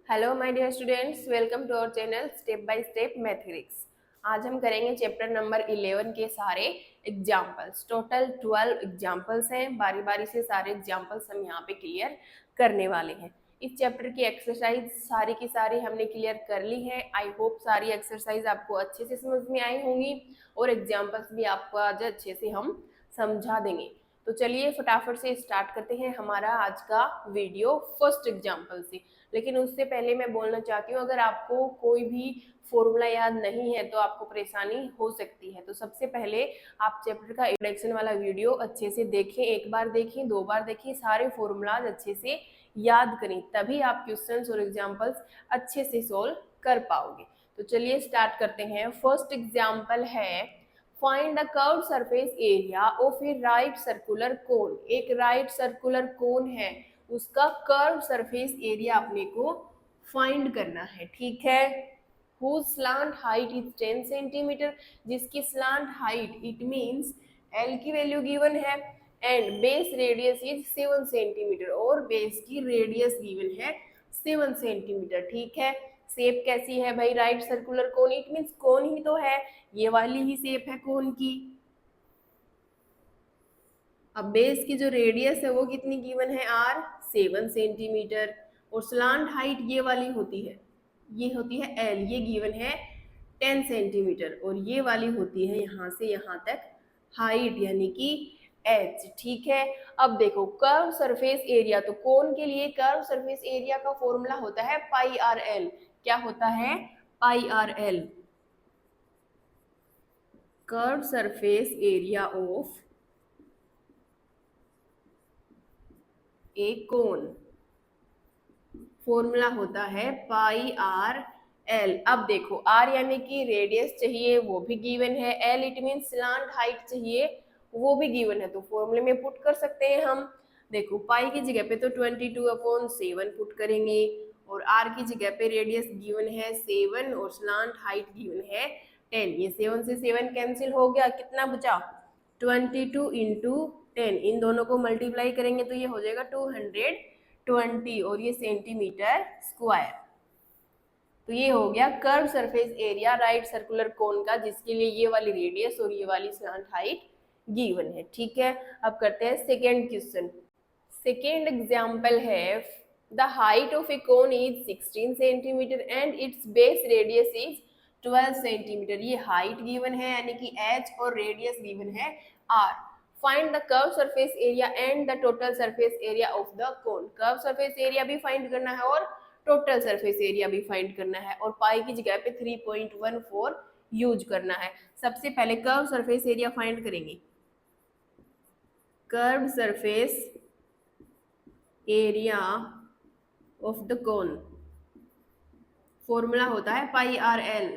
Hello my dear students, welcome to our channel step by step mathematics. आज हम करेंगे chapter number 11 के सारे एग्जाम्पल्स। टोटल 12 एग्जाम्पल्स हैं। बारी बारी से सारे एग्जाम्पल्स हम यहाँ पे क्लियर करने वाले हैं। इस चैप्टर की एक्सरसाइज सारी की सारी हमने क्लियर कर ली है। आई होप सारी एक्सरसाइज आपको अच्छे से समझ में आई होंगी और एग्जाम्पल्स भी आपको आज अच्छे से हम समझा देंगे। तो चलिए फटाफट से स्टार्ट करते हैं हमारा आज का वीडियो फर्स्ट एग्जाम्पल से। लेकिन उससे पहले मैं बोलना चाहती हूँ, अगर आपको कोई भी फॉर्मूला याद नहीं है तो आपको परेशानी हो सकती है। तो सबसे पहले आप चैप्टर का इंट्रोडक्शन वाला वीडियो अच्छे से देखें, एक बार देखें, 2 बार देखें, सारे फॉर्मूलाज अच्छे से याद करें, तभी आप क्वेश्चंस और एग्जाम्पल्स अच्छे से सोल्व कर पाओगे। तो चलिए स्टार्ट करते हैं। फर्स्ट एग्जाम्पल है find the curved surface area of A right circular कोन। एक राइट सर्कुलर कोन है, उसका कर्व सरफेस एरिया अपने को फाइंड करना है। ठीक है। whose slant height is 10 centimetre, जिसकी slant height it means L की वैल्यू गिवन है and base radius is 7 centimetre, और बेस की रेडियस गिवन है 7 सेंटीमीटर। ठीक है। शेप कैसी है भाई? Right circular cone, it means cone ही तो है, ये वाली ही शेप है कोन की। अब बेस की जो रेडियस है वो कितनी गिवन है? आर 7 सेंटीमीटर, और स्लांट हाइट ये वाली होती है, ये होती है एल, ये गिवन है 10 सेंटीमीटर, और ये वाली होती है यहाँ से यहाँ तक हाइट यानी कि एच। ठीक है। अब देखो कर्व सरफेस एरिया, तो कोन के लिए कर्व सरफेस एरिया का फॉर्मूला होता है पाई आर एल। क्या होता है? Pi r l. Curve surface area of a cone, formula होता है पाई आर एल। अब देखो आर यानी कि रेडियस चाहिए, वो भी गिवन है। L it mean slant height चाहिए, वो भी गिवन है। तो फॉर्मूले में पुट कर सकते हैं हम। देखो पाई की जगह पे तो 22/7 पुट करेंगे, और आर की जगह पे रेडियस गिवन है 7 और स्लांट हाइट गिवन है 10। ये 7 से 7 कैंसिल हो गया, कितना बचा? 22 इंटू 10, इन दोनों को मल्टीप्लाई करेंगे तो ये हो जाएगा 220, और ये सेंटीमीटर स्क्वायर। तो ये हो गया curve surface area right circular कोन का, जिसके लिए ये वाली रेडियस और ये वाली स्लांट हाइट गिवन है। ठीक है। अब करते हैं सेकेंड क्वेश्चन। सेकेंड एग्जाम्पल है the height of a cone is 16 centimetre and its base radius is 12 centimetre. ये हाइट गिवन है यानी कि एच, और रेडियस गिवन है R. Find the curve surface area and the total surface area of the cone. Curve surface area भी find करना है और टोटल सरफेस एरिया भी फाइंड करना है, और पाई की जगह पे 3.14 यूज करना है। सबसे पहले कर्व सरफेस एरिया फाइंड करेंगे। Curve surface area of the cone, formula होता है पाई आर एल।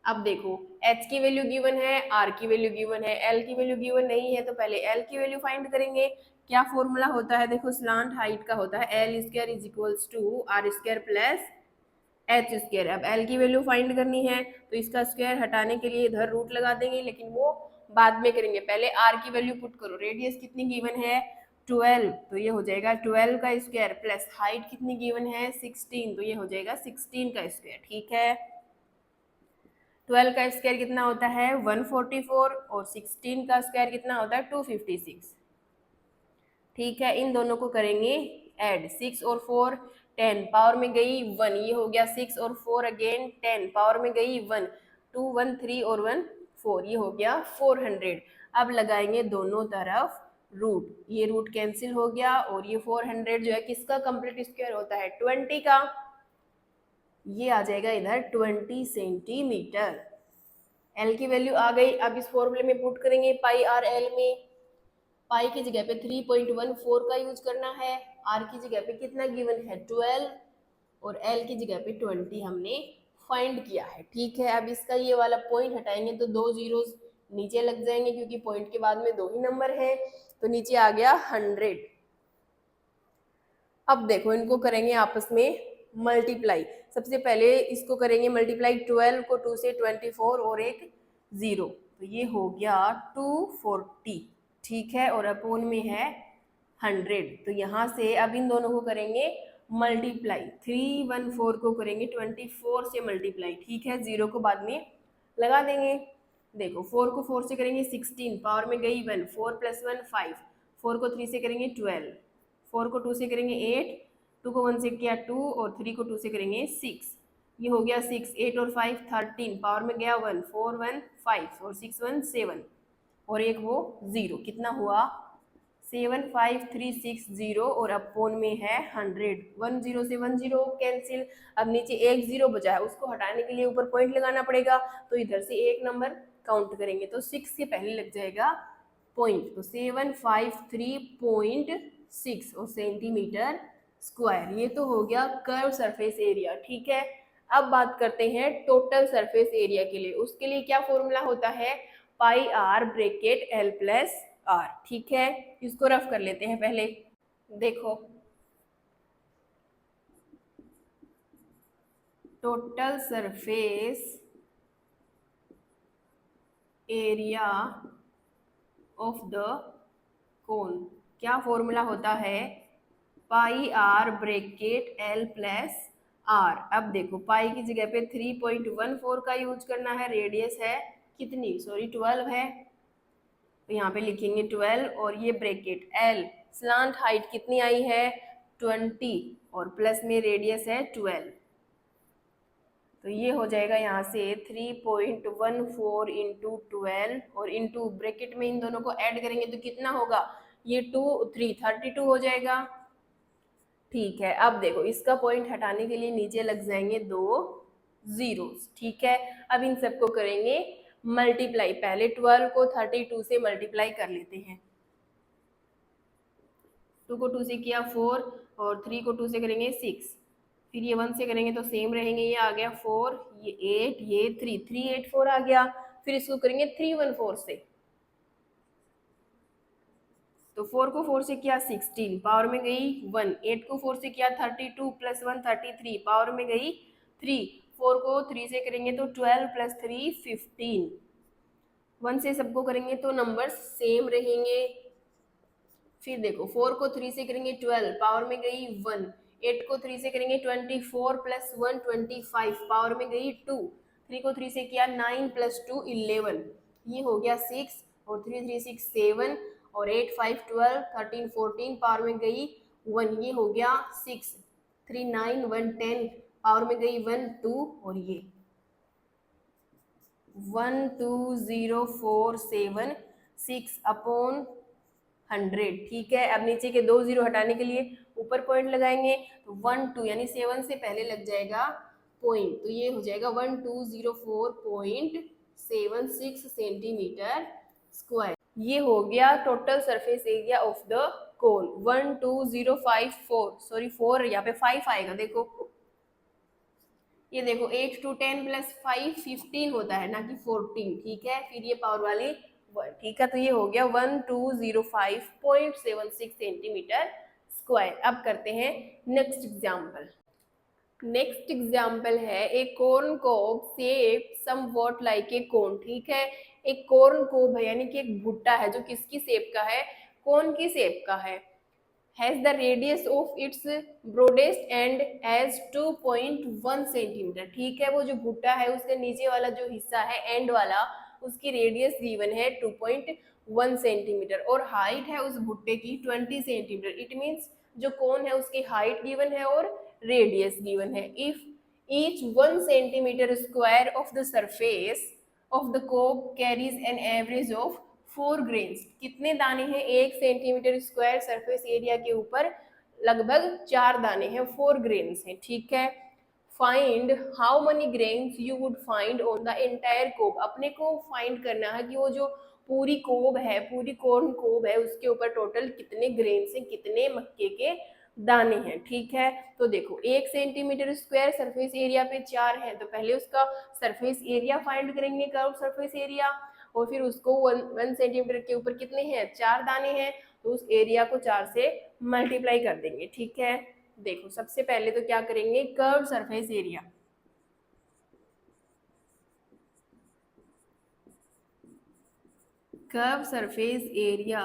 अब देखो h की वैल्यू गिवन है, r की वैल्यू गिवन है, l की वैल्यू गिवन नहीं है, तो पहले l की वैल्यू फाइंड करेंगे। क्या फॉर्मूला होता है? देखो स्लांट हाइट का होता है L square is equals to R square plus H square. अब एल की वैल्यू फाइंड करनी है तो इसका स्क्वायर हटाने के लिए इधर रूट लगा देंगे, लेकिन वो बाद में करेंगे। पहले आर की वैल्यू पुट करो। रेडियस कितनी गिवन है? 12, तो ये हो जाएगा 12 का स्क्वायर, प्लस हाइट कितनी गिवन है? 16, तो ये हो जाएगा 16 का स्क्वायर। ठीक है। 12 का स्क्वायर कितना होता है? 144, और 16 का स्क्वायर कितना होता है? 256। ठीक है। इन दोनों को करेंगे ऐड, 6 और 4 10, पावर में गई 1, ये हो गया 6 और 4 अगेन 10, पावर में गई 1, 2 1 3 और 1 4, ये हो गया 400। अब लगाएंगे दोनों तरफ रूट, ये रूट कैंसिल हो गया, और ये 400 जो है किसका कंप्लीट स्क्वायर होता है? 20 का। ये आ जाएगा इधर 20 सेंटीमीटर। एल की वैल्यू आ गई। अब इस फॉर्मूले में पुट करेंगे पाई आर एल में। पाई की जगह पे 3.14 का यूज करना है, आर की जगह पे कितना गिवन है? 12, और एल की जगह पे 20 हमने फाइंड किया है। ठीक है। अब इसका ये वाला पॉइंट हटाएंगे तो 2 जीरोस नीचे लग जाएंगे, क्योंकि पॉइंट के बाद में 2 ही नंबर है, तो नीचे आ गया 100। अब देखो इनको करेंगे आपस में मल्टीप्लाई। सबसे पहले इसको करेंगे मल्टीप्लाई, 12 को 2 से 24 और एक 0, तो ये हो गया 240। ठीक है। और अपोन में है 100, तो यहाँ से अब इन दोनों को करेंगे मल्टीप्लाई 314 को करेंगे 24 से मल्टीप्लाई, ठीक है, 0 को बाद में लगा देंगे। देखो 4 को 4 से करेंगे 16, पावर में गई 1, 4 + 1 5, 4 को 3 से करेंगे 12, 4 को 2 से करेंगे 8, 2 को 1 से किया 2 और 3 को 2 से करेंगे 6, ये हो गया 6, 8 और 5 13, पावर में गया 1, 4 1 5 और 6 1 7 और एक वो 0, कितना हुआ 75360 और अपोन में है 100, 1 0 से 1 0 कैंसिल। अब नीचे एक 0 बचा है, उसको हटाने के लिए ऊपर पॉइंट लगाना पड़ेगा, तो इधर से एक नंबर काउंट करेंगे तो 6 के पहले लग जाएगा पॉइंट, तो 753.6 और सेंटीमीटर स्क्वायर। ये तो हो गया कर्व सरफेस एरिया, ठीक है। अब बात करते हैं टोटल सरफेस एरिया के लिए, उसके लिए क्या फॉर्मूला होता है, pi r bracket l plus r, ठीक है। इसको रफ कर लेते हैं पहले। देखो total surface area of the cone, क्या फॉर्मूला होता है, pi r bracket l plus r. अब देखो पाई की जगह पे 3.14 का यूज करना है, रेडियस है कितनी, सॉरी 12 है, तो यहाँ पे लिखेंगे 12 और ये ब्रैकेट एल, स्लांट हाइट कितनी आई है 20 और प्लस में रेडियस है 12, तो ये हो जाएगा यहाँ से 3.14 इंटू 12 और इंटू ब्रैकेट में इन दोनों को ऐड करेंगे तो कितना होगा, ये 2 3 32 हो जाएगा, ठीक है। अब देखो इसका पॉइंट हटाने के लिए नीचे लग जाएंगे 2 जीरोस, ठीक है। अब इन सबको करेंगे मल्टीप्लाई, पहले 12 को 32 से मल्टीप्लाई कर लेते हैं, 2 को 2 से किया 4 और 3 को 2 से करेंगे 6, फिर ये 1 से करेंगे तो सेम रहेंगे, ये आ गया 4, ये 8, ये 3, 384 आ गया, फिर इसको करेंगे 314 से, तो 4 को 4 से किया 16, पावर में गई 1, 8 को 4 से किया 32 + 1 33, पावर में गई 3, 4 को 3 से करेंगे तो 12 + 3 15, 1 से सबको करेंगे तो नंबर सेम रहेंगे, फिर देखो 4 को 3 से करेंगे 12, पावर में गई 1, 8 को 3 से करेंगे 24 + 1 25, पावर में गई 2, 3 को 3 से किया 9 + 2 11, ये हो गया 6 और 3 3 6 7 और 8 5 12 13 14, पावर में गई 1, ये हो गया 6, 3 9 1 10, पावर में गई 1 2 और ये 12047 6 अपॉन 100, ठीक है। अब नीचे के 2 जीरो हटाने के लिए ऊपर पॉइंट लगाएंगे, तो 1 2 यानी 7 से पहले लग जाएगा पॉइंट, तो ये हो जाएगा 1204.76 सेंटीमीटर स्क्वायर। ये हो गया total surface area of the cone 12054, sorry 4 यहाँ पे 5 आएगा, देखो ये देखो 8 to 10 + 5 15 होता है ना कि 14, ठीक है, फिर ये पावर वाली 1, ठीक है, तो ये हो गया 1205.76 सेंटीमीटर स्क्वायर। अब करते हैं नेक्स्ट एग्जाम्पल। नेक्स्ट एग्जाम्पल है a corn cob shape somewhat like a cone, ठीक है। एक कॉर्न कोब है यानी कि एक भुट्टा है जो किसकी शेप का है, कोन की शेप का है, has the radius of its broadest end as 2.1 centimetre, ठीक है। वो जो भुट्टा है उसके नीचे वाला जो हिस्सा है एंड वाला, उसकी रेडियस गिवन है 2.1 सेंटीमीटर और हाइट है उस भुट्टे की 20 सेंटीमीटर, इट मीन्स जो कोन है उसकी हाइट गिवन है और रेडियस गिवन है। If each 1 centimeter square of the surface of the cob carries an average of 4 grains, कितने दाने हैं 1 सेंटीमीटर स्क्वायर सरफेस एरिया के ऊपर, लगभग 4 दाने हैं, 4 ग्रेन्स हैं, ठीक है। Find how many grains you would find on the entire cob, अपने को फाइंड करना है कि वो जो पूरी कोब है, पूरी कॉर्न कोब है, उसके ऊपर टोटल कितने ग्रेन्स हैं, कितने मक्के के दाने हैं, ठीक है। तो देखो 1 सेंटीमीटर स्क्वायर सरफेस एरिया पे 4 है, तो पहले उसका सरफेस एरिया फाइंड करेंगे, कर्व सरफेस एरिया, और फिर उसको 1 सेंटीमीटर के ऊपर कितने हैं 4 दाने हैं, तो उस एरिया को 4 से मल्टीप्लाई कर देंगे, ठीक है। देखो सबसे पहले तो क्या करेंगे, curve surface area, curve surface area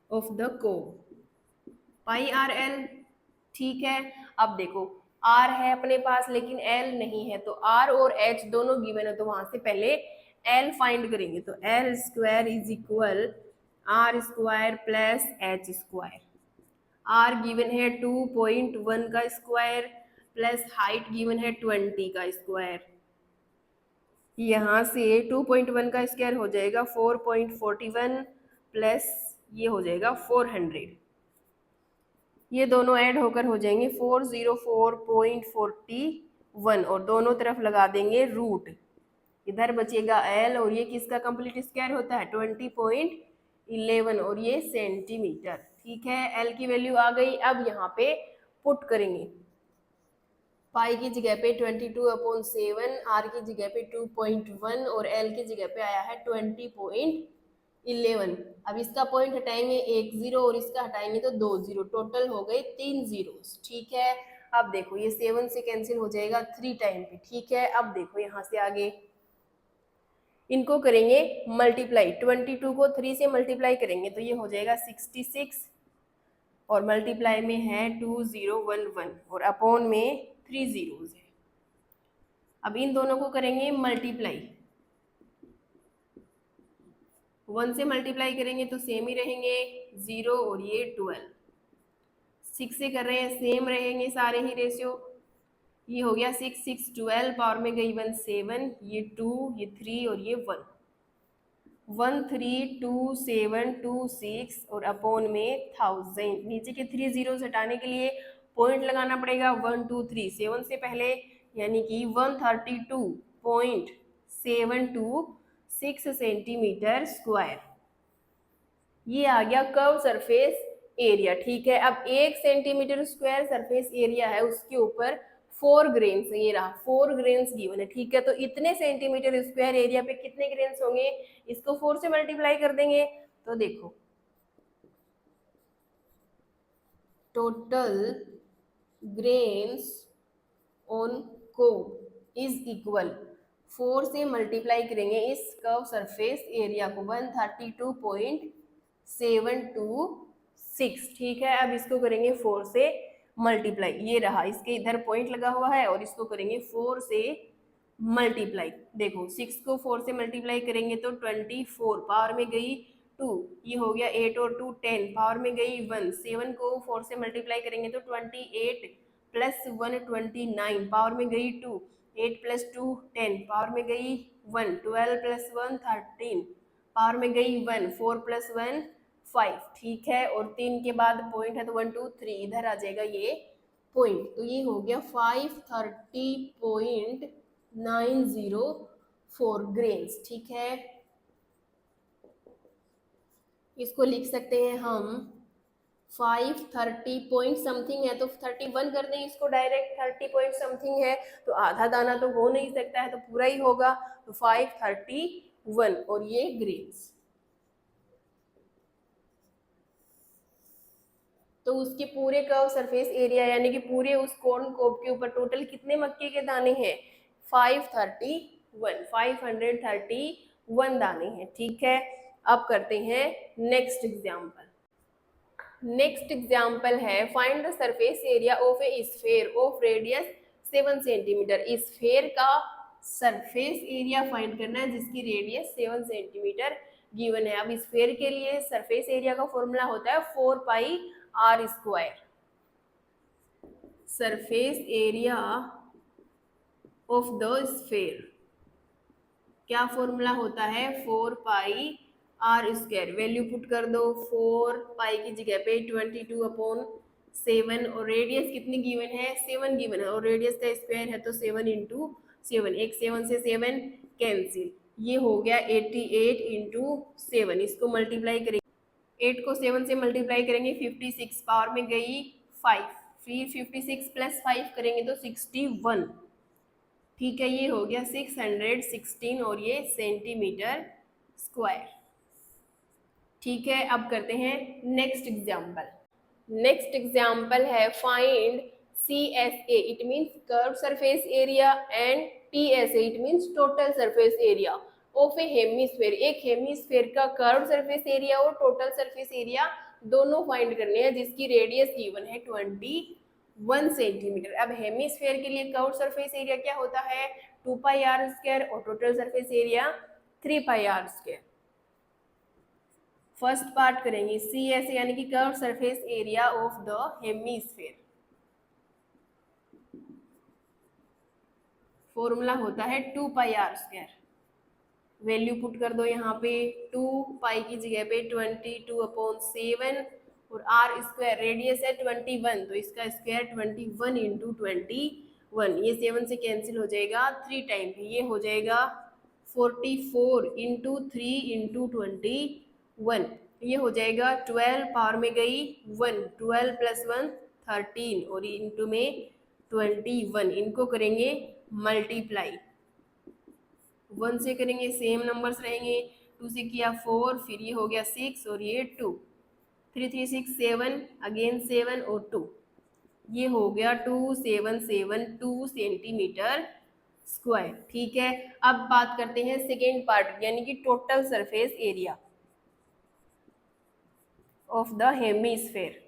of the cob pi r l, ठीक है। अब देखो R है अपने पास लेकिन L नहीं है, तो R और H दोनों गिवन है, तो वहां से पहले L फाइंड करेंगे। तो L square is equal R square plus H square. R given है 2.1 का स्क्वायर प्लस हाइट गिवन है 20 का स्क्वायर। यहाँ से 2.1 का स्क्वायर हो जाएगा 4.41 प्लस ये हो जाएगा 400। ये दोनों ऐड होकर हो जाएंगे 404.41 और दोनों तरफ लगा देंगे रूट। इधर बचेगा L और ये किसका कंप्लीट स्क्वायर होता है 20.11 और ये सेंटीमीटर। ठीक है, L की वैल्यू आ गई। अब यहाँ पे पुट करेंगे, पाई की जगह पे 22/7, R की जगह पे 2.1 और L की जगह पे आया है 20.11। अब इसका पॉइंट हटाएंगे 1 0 और इसका हटाएंगे तो 2 0, टोटल हो गए 3 जीरोस। ठीक है, अब देखो ये 7 से कैंसिल हो जाएगा 3 टाइम पे। ठीक है, अब देखो यहाँ से आगे इनको करेंगे मल्टीप्लाई, 22 को 3 से मल्टीप्लाई करेंगे तो ये हो जाएगा 66 और मल्टीप्लाई में है 2011 और अपॉन में 3 जीरोस है। अब इन दोनों को करेंगे मल्टीप्लाई, 1 से मल्टीप्लाई करेंगे तो सेम ही रहेंगे 0 और ये 12। 6 से कर रहे हैं सेम रहेंगे सारे ही रेशियो। ये हो गया 6 6 12, पावर में गई 1 7, ये 2, ये 3 और ये 1 1 3 2 7 2 6 और अपॉन में 1000। नीचे के 3 जीरो हटाने के लिए पॉइंट लगाना पड़ेगा 1 2 3 7 से पहले, यानी कि 132.726 सेंटीमीटर स्क्वायर। ये आ गया कर्व सरफेस एरिया। ठीक है, अब 1 सेंटीमीटर स्क्वायर सरफेस एरिया है, उसके ऊपर 4 ग्रेन्स, ये रहा 4 ग्रेन्स गिवन है। ठीक है, तो इतने सेंटीमीटर स्क्वायर एरिया पे कितने ग्रेन्स होंगे, इसको 4 से मल्टीप्लाई कर देंगे तो देखो total grains on cob is equal, 4 से मल्टीप्लाई करेंगे इस कर्व सरफेस एरिया को 132.726। ठीक है, अब इसको करेंगे 4 से मल्टीप्लाई, ये रहा इसके इधर पॉइंट लगा हुआ है और इसको करेंगे 4 से मल्टीप्लाई। देखो 6 को 4 से मल्टीप्लाई करेंगे तो 24, पावर में गई 2, ये हो गया 8 और 2 10, पावर में गई 1। 7 को 4 से मल्टीप्लाई करेंगे तो 28 प्लस 1 29, पावर में गई 2, 8 प्लस 2 10, पावर में गई 1, 12 प्लस 1 13, पावर में गई 1, 4 प्लस 1 5। ठीक है, और 3 के बाद पॉइंट है तो 1 2 3 इधर आ जाएगा ये पॉइंट, तो ये हो गया 530.904 ग्रेन्स। ठीक है, इसको लिख सकते हैं हम 530 पॉइंट समथिंग है तो 31 कर दें इसको डायरेक्ट, 30 पॉइंट समथिंग है तो आधा दाना तो हो नहीं सकता है, तो पूरा ही होगा, तो 531 और ये ग्रेन्स। तो उसके पूरे कर्व सरफेस एरिया यानी कि पूरे उस कॉर्न कोब के ऊपर टोटल कितने मक्के के दाने हैं 531 दाने हैं। ठीक है, अब करते हैं नेक्स्ट एग्जाम्पल। नेक्स्ट एग्जाम्पल है find the surface area of A sphere of radius 7 centimetre. Sphere का सरफेस एरिया फाइंड करना है जिसकी रेडियस 7 सेंटीमीटर गिवन है। अब स्फेयर के लिए सरफेस एरिया का फॉर्मूला होता है 4 pi are square. Surface area of the sphere क्या फॉर्मूला होता है 4 pi are square. Value put कर दो, 4 पाई की जगह पे 22/7 और रेडियस कितनी गिवन है 7 गिवन है और रेडियस का स्क्वायर है तो 7 इंटू 7, एक 7 से 7 कैंसिल, ये हो गया 88 इंटू 7। इसको मल्टीप्लाई करेंगे, 8 को 7 से मल्टीप्लाई करेंगे 56, पावर में गई 5, फिर 56 प्लस 5 करेंगे तो 61। ठीक है, ये हो गया 616 और ये सेंटीमीटर स्क्वायर। ठीक है, अब करते हैं नेक्स्ट एग्जाम्पल। नेक्स्ट एग्जाम्पल है find CSA, it means curve surface area, and TSA, it means total surface area of A hemisphere. एक हेमीस्फेयर का कर्व सरफेस एरिया और टोटल सरफेस एरिया दोनों फाइंड करने हैं जिसकी रेडियस गिवन है 20 1 centimetre. अब हेमिस्फेयर के लिए कर्व सरफेस एरिया क्या होता है, 2 पाई आर स्क्वायर, और total surface area 3 pi are square. First part करेंगे सी एस यानी कि curve surface area of the hemisphere. Formula होता है 2 pi are square. Value put कर दो यहाँ पे, 2 पाई की जगह पे 22/7, और आर स्क्वायर रेडियस है 21, तो इसका स्क्वायर 21 इंटू 21, ये 7 से कैंसिल हो जाएगा 3 टाइम पे, ये हो जाएगा 44 इंटू 3 इंटू 21, ये हो जाएगा 12 पावर में गई 1, 12 प्लस 1 13, और इंटू में 21, इनको करेंगे मल्टीप्लाई, 1 से करेंगे सेम नंबर्स रहेंगे, 2 से किया 4, फिर ये हो गया 6 और ये 2, 3 3 6 7, अगेन 7 और 2, ये हो गया 2772 सेंटीमीटर स्क्वायर। ठीक है, अब बात करते हैं सेकेंड पार्ट यानी कि total surface area of the hemisphere.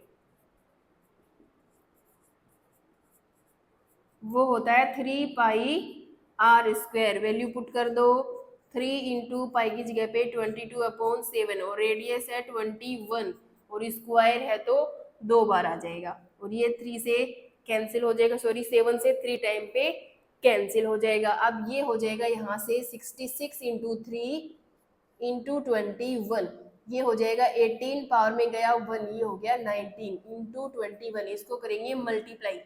वो होता है 3 pi are square. Value put कर दो, 3 इंटू पाई की जगह पे 22/7, और रेडियस है 21, और स्क्वायर है तो 2 बार आ जाएगा, और ये 3 से कैंसिल हो जाएगा, सॉरी 7 से 3 टाइम पे कैंसिल हो जाएगा। अब ये हो जाएगा यहाँ से 66 इंटू 3 इंटू 21, ये हो जाएगा 18 पावर में गया 1, ये हो गया 19 इंटू 21, इसको करेंगे मल्टीप्लाई,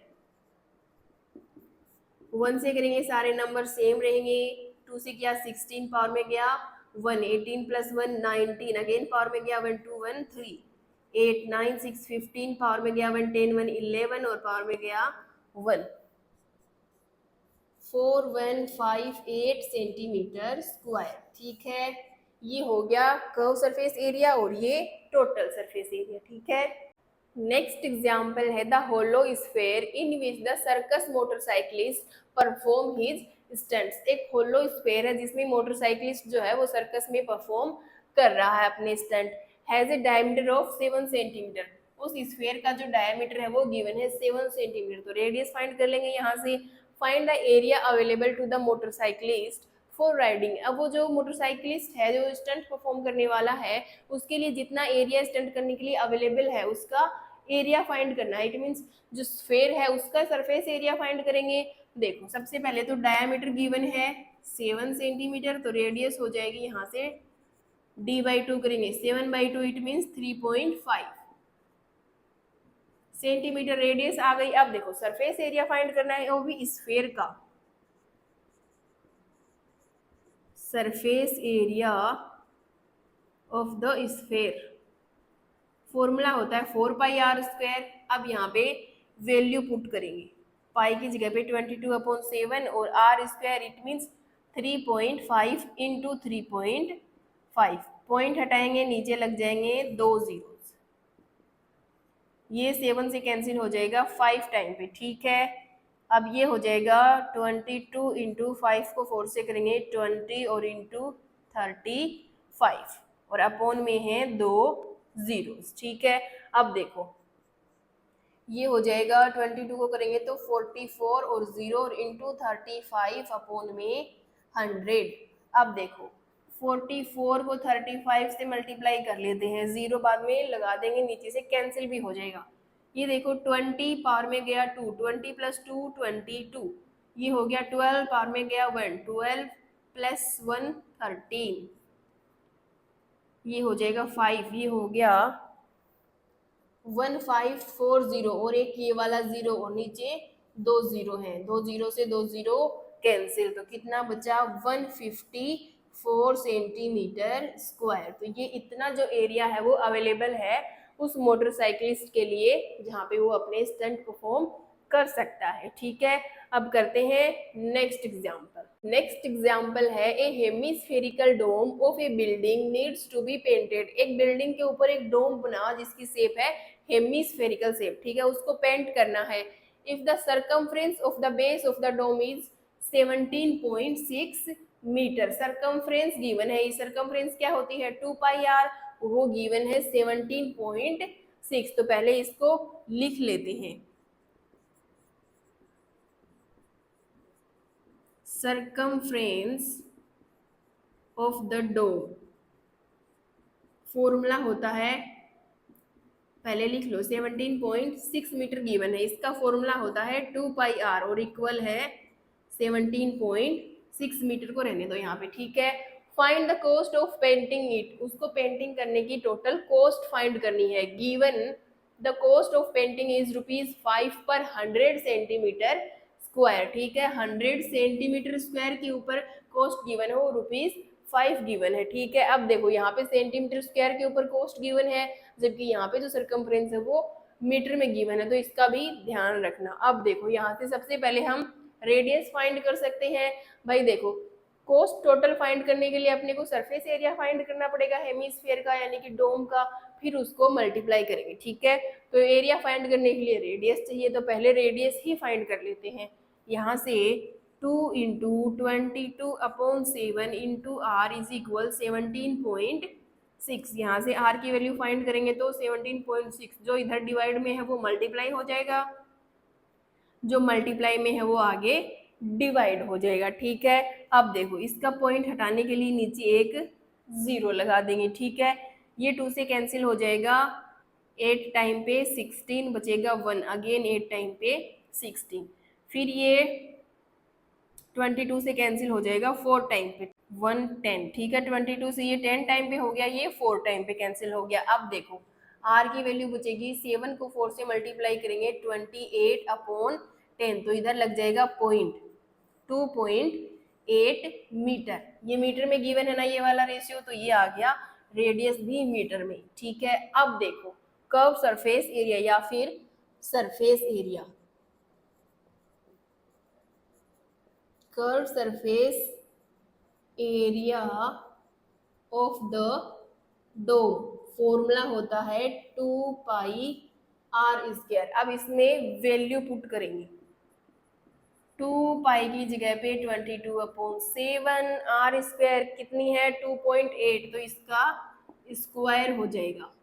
1 से करेंगे सारे नंबर सेम रहेंगे, 2 से किया 16 पावर में गया 1, 18 प्लस 1 19, अगेन पावर में गया 1 2 1 3, 8 9 6 15 पावर में गया 1 10 1 11, और पावर में गया 1, 4158 सेंटीमीटर स्क्वायर। ठीक है, ये हो गया कर्व सरफेस एरिया और ये टोटल सरफेस एरिया। ठीक है, नेक्स्ट एग्जाम्पल है the hollow sphere in which the circus motorcyclist perform his stunts. एक होलो स्फेयर है जिसमें मोटरसाइकिलिस्ट जो है वो सर्कस में परफॉर्म कर रहा है अपने stunt. Has a diameter of 7 centimetre. उस स्फेयर का जो डायमीटर है वो गिवन है 7 सेंटीमीटर। तो रेडियस फाइंड कर लेंगे यहाँ से। Find the area available to the motorcyclist for riding. अब वो जो मोटरसाइकिलिस्ट है जो स्टंट परफॉर्म करने वाला है उसके लिए जितना एरिया स्टंट करने के लिए अवेलेबल है उसका एरिया फाइंड करना है। इट मीन्स जो स्फेयर है उसका सरफेस एरिया फाइंड करेंगे। देखो सबसे पहले तो डायमीटर गिवन है 7 सेंटीमीटर, तो रेडियस हो जाएगी यहाँ से d/2 करेंगे 7/2, इट मीन्स 3.5 सेंटीमीटर रेडियस आ गई। अब देखो सरफेस एरिया फाइंड करना है वो भी स्फेयर का। Surface area of the sphere formula होता है 4 पाई आर स्क्वायर। अब यहाँ पे वैल्यू पुट करेंगे, पाई की जगह पे 22/7 और R square it means 3.5 into 3.5, point हटाएंगे नीचे लग जाएंगे 2 जीरोस, ये 7 से कैंसिल हो जाएगा 5 टाइम पे। ठीक है, अब ये हो जाएगा 22 इंटू 5 को 4 से करेंगे 20 और इंटू 35 और अपॉन में है 2 जीरोस। ठीक है, अब देखो ये हो जाएगा 22 को करेंगे तो 44 और 0 और इंटू 35 अपॉन में 100। अब देखो 44 को 35 से मल्टीप्लाई कर लेते हैं, 0 बाद में लगा देंगे, नीचे से कैंसिल भी हो जाएगा। ये देखो 20 पावर में गया 2, 20 प्लस 2 22, ये हो गया 12 पावर में गया 1, 12 प्लस 1 13, ये हो जाएगा 5, ये हो गया 1540 और एक ये वाला 0 और नीचे 2 जीरो हैं, 2 जीरो से 2 जीरो कैंसिल, तो कितना बचा 154 सेंटीमीटर स्क्वायर। तो ये इतना जो एरिया है वो अवेलेबल है उस मोटरसाइकिलिस्ट के लिए जहाँ पे वो अपने स्टंट परफॉर्म कर सकता है। ठीक है, अब करते हैं नेक्स्ट एग्जाम्पल। नेक्स्ट एग्जाम्पल है a hemispherical dome of a building needs to be painted. एक बिल्डिंग के ऊपर एक डोम बना जिसकी शेप है हेमिस्फेरिकल शेप। ठीक है, उसको पेंट करना है। If the circumference of the base of the dome is 17.6 metre. Circumference given है, ये सर्कमफ्रेंस क्या होती है 2 पाई आर, वो गिवन है 17.6। तो पहले इसको लिख लेते हैं। Circumference of the dome, formula होता है, पहले लिख लो, 17.6 मीटर गिवन है, इसका फॉर्मूला होता है 2 पाई आर और इक्वल है 17.6 मीटर को रहने दो यहाँ पे, ठीक है। Find the cost of painting it, उसको पेंटिंग करने की टोटल कॉस्ट फाइंड करनी है। Given the cost of painting is ₹5 पर 100 सेंटीमीटर स्क्वायर, ठीक है। 100 सेंटीमीटर स्क्वायर के ऊपर कॉस्ट गिवन है, वो ₹5 गिवन है, ठीक है। अब देखो यहाँ पे सेंटीमीटर स्क्वायर के ऊपर कॉस्ट गिवन है, जबकि यहाँ पे जो सरकमफ्रेंस है वो मीटर में गिवन है, तो इसका भी ध्यान रखना। अब देखो यहाँ से सबसे पहले हम रेडियस फाइंड कर सकते हैं। भाई देखो, कॉस्ट टोटल फाइंड करने के लिए अपने को सरफेस एरिया फाइंड करना पड़ेगा हेमिस्फीयर का, यानी कि डोम का, फिर उसको मल्टीप्लाई करेंगे, ठीक है। तो एरिया फाइंड करने के लिए रेडियस चाहिए, तो पहले रेडियस ही फाइंड कर लेते हैं। यहाँ से 2 × 22/7 × r इज इक्वल 17.6, यहाँ से r की वैल्यू फाइंड करेंगे तो 17.6, जो इधर डिवाइड में है वो मल्टीप्लाई हो जाएगा, जो मल्टीप्लाई में है वो आगे डिवाइड हो जाएगा, ठीक है। अब देखो इसका पॉइंट हटाने के लिए नीचे एक 0 लगा देंगे, ठीक है। ये 2 से कैंसिल हो जाएगा, 8 टाइम पे 16 बचेगा 1, अगेन 8 टाइम पे 16, फिर ये 22 से कैंसिल हो जाएगा 4 टाइम पे 1 10, ठीक है। 22 से ये 10 टाइम पे हो गया, ये 4 टाइम पे कैंसिल हो गया। अब देखो r की वैल्यू बचेगी, 7 को 4 से मल्टीप्लाई करेंगे 28/10, तो इधर लग जाएगा पॉइंट 2.8 मीटर, ये मीटर में गिवन है ना ये वाला रेशियो, तो ये आ गया। रेडियस भी मीटर में, ठीक है। अब देखो कर्व सरफेस एरिया या फिर surface area, curve surface area of the dome, formula होता है 2 पाई आर स्क्वायर। अब इसमें वैल्यू पुट करेंगे, 2 पाई की जगह पे 22/7, आर स्क्वायर कितनी है 2.8, तो इसका स्क्वायर हो जाएगा।